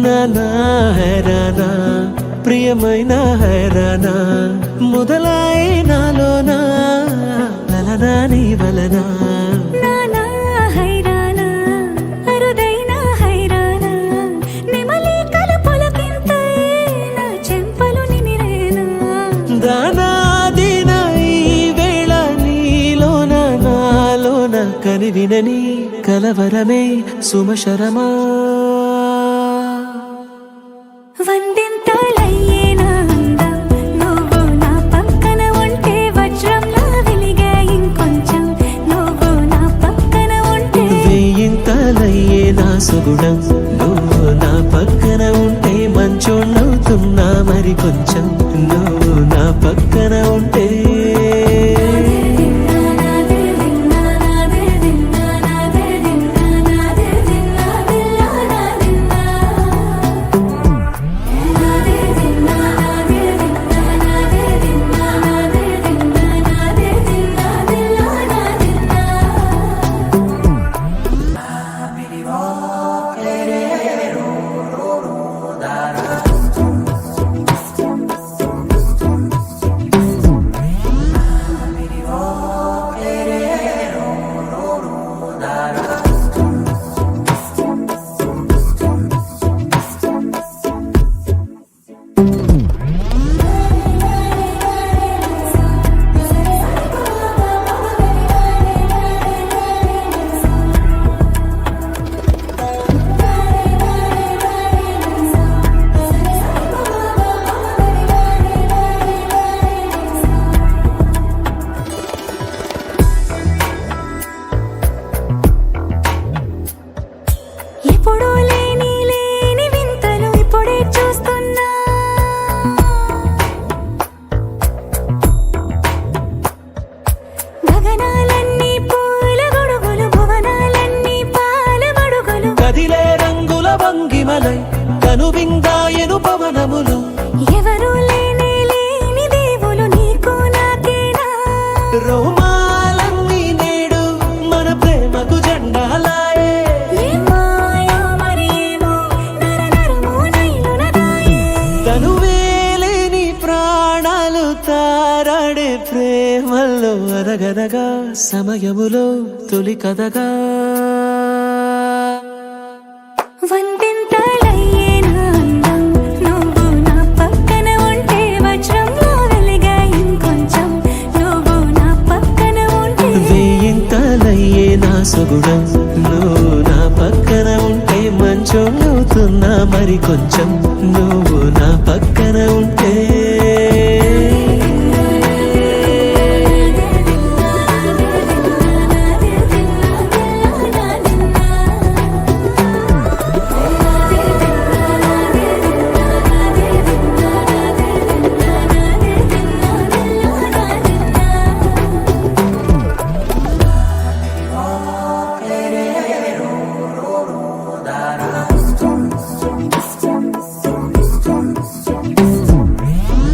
నానా హైరానా ప్రియమైన హైరానా మొదలాయి నాలోనా వలనా నీ వలనా నానా హైరానా అరుదైన హైరానా నెమలి కలుపులకింతై నా చెంపలు నిమిరేనా దానాదిన ఈ వేళ నీలోన నాలోన కనివినని కలవరమే సుమశరమా వందింతలయ్యేనా అందం నువ్వు నా పక్కన ఉంటే వజ్రంలా వెలిగే ఇంకొంచెం నువ్వు నా పక్కన ఉంటే వేయింతలయ్యే నా సుగుణం నువ్వు నా పక్కన ఉంటే మంచోళ్ళవుతున్నా మరి కొంచెం నువ్వు నా పక్కన ఉంటే ఎప్పుడూ లేని వింతలు ఇప్పుడే చూస్తున్నా గగనాలన్నీ పూల గొడుగులు భువనాలన్నీ పాల గొడుగులు కదిలే రంగుల భంగిమలై కనువిందాయను పవనములు ఎవరూ లేని దేవులు నీకు నాకేనా రోమాలన్నీ నేడు మన ప్రేమకు జెండాలాయే తనువేలేని ప్రాణాలు తారాడే ప్రేమల్లో అరగనగా సమయములో తొలి కథగా వందింతలయ్యేనా అందం నువ్వు నా పక్కన ఉంటే వజ్రంలా వెలిగే ఇంకొంచెం నువ్వు నా పక్కన ఉంటే వేయింతలయ్యే నా సుగుణం నువ్వు నా పక్కన ఉంటే మంచోళ్ళవుతున్నా మరి కొంచెం నువ్వు